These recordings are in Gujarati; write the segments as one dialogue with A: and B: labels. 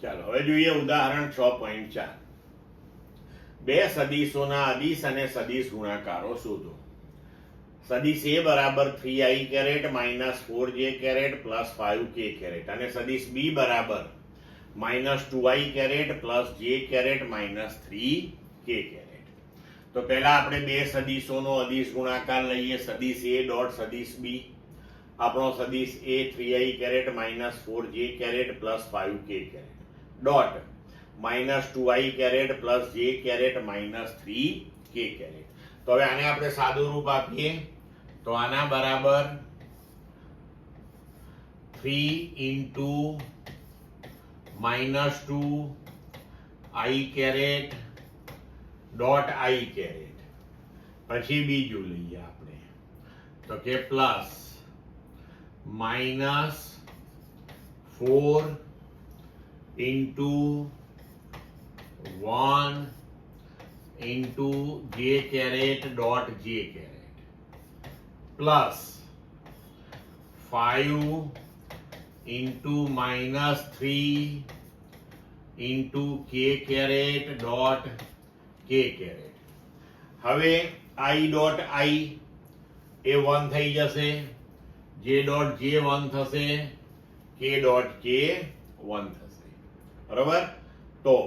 A: ચાલો હવે જોઈએ ઉદાહરણ 6.4. બે સદિશોના અદિશ અને સદિશ ગુણાકારો શોધો. સદિશ A બરાબર 3i caret minus 4j caret plus 5k caret અને સદિશ B બરાબર minus 2i caret plus j caret minus 3k caret. તો પહેલા આપણે બે સદિશોનો અદિશ ગુણાકાર લઈએ. સદિશ A ડોટ સદિશ B. આપણો સદિશ A 3i caret minus 4j caret plus 5k caret dot minus 2i caret plus j caret minus 3k caret. તો હવે આને આપણે સાદું રૂપ આપીએ તો આના બરાબર 3 into minus 2i caret dot i caret. પછી બીજું લઈએ આપણે તો કે plus minus 4 into 1 into j caret dot j caret plus 5 into minus 3 into k caret dot k caret. હવે i ડોટ i એ 1 થઈ જશે, j ડોટ j 1 થશે, k ડોટ k 1 થશે. બરાબર. તો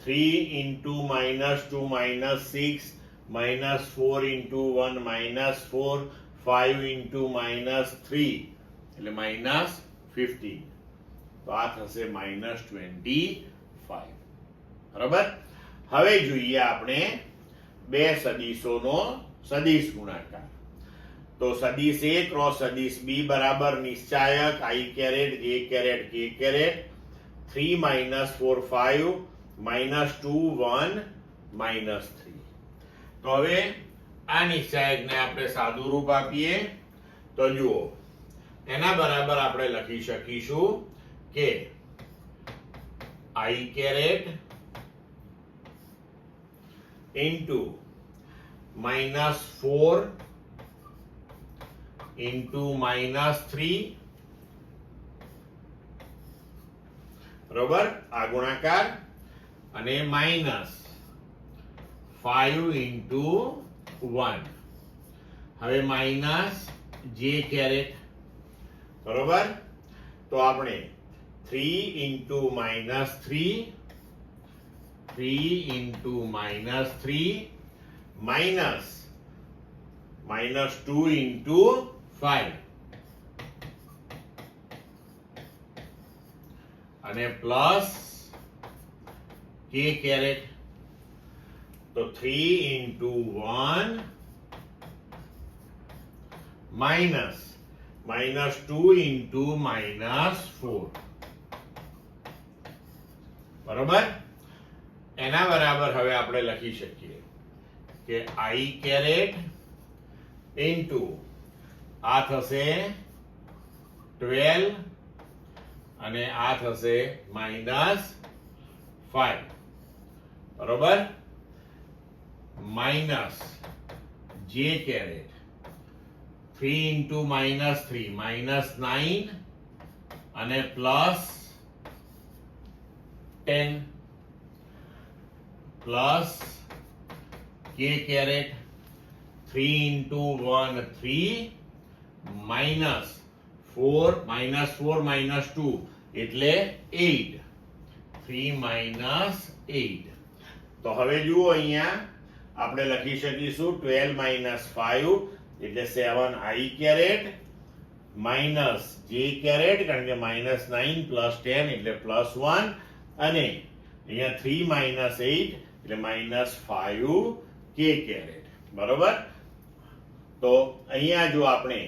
A: 3 into minus 2 minus 6 minus 4 into 1 minus 4 5 into minus 3 એટલે માઇનસ 15. તો આ થશે માઇનસ 25. બરાબર. હવે જોઈએ આપણે બે સદિશોનો સદિશ ગુણાકાર. તો સદિશ A ક્રોસ સદિશ B બરાબર નિશ્ચાયક i caret j caret k caret 3 minus 4 5 minus 2 1 minus 3. તો હવે આ નિશ્ચાયકને આપણે સાદું રૂપ આપીએ તો જુઓ એના બરાબર આપણે લખી શકીશું કે i caret into minus 4 into minus 3. બરોબર. આ ગુણાકાર અને માઇનસ 5 ઇન્ટુ 1. હવે માઇનસ j કેરેટ. બરોબર. તો આપણે 3 into minus 3 into minus 3 minus minus 2 into 5 અને પ્લસ k કેરેટ. તો 3 into 1 minus minus 2 into minus 4. બરોબર. એના બરાબર હવે આપણે લખી શકીએ કે i કેરેટ ઇન્ટુ આ થશે 12 અને આ થશે માઇનસ 5. બરોબર. Minus j caret 3 into minus 3 minus 9 અને plus 10 plus k caret 3 into 1 3 minus 4 minus 2 એટલે 8. 3 માઇનસ 8. તો હવે જુઓ અહીંયા આપણે લખી શકીશું 12 માઇનસ 5 એટલે 7i caret minus j caret કારણ કે માઇનસ 9 પ્લસ 10 એટલે પ્લસ 1 અને અહીંયા 3 માઇનસ 8 એટલે માઇનસ 5k કેરેટ. બરોબર. તો અહીંયા જો આપણે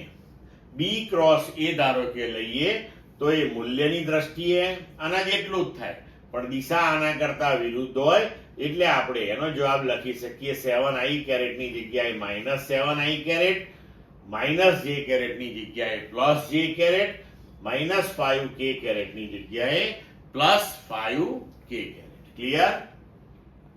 A: b ક્રોસ a ધારો કે લઈએ તો એ મૂલ્યની દ્રષ્ટિએ આના જેટલું જ થાય પણ દિશા આના કરતા વિરુદ્ધ હોય એટલે આપણે એનો જવાબ લખી શકીએ 7i કેરેટની જગ્યાએ minus 7i caret minus j કેરેટની જગ્યાએ plus j caret minus 5k કેરેટની જગ્યાએ પ્લસ 5k કેરેટ. ક્લિયર.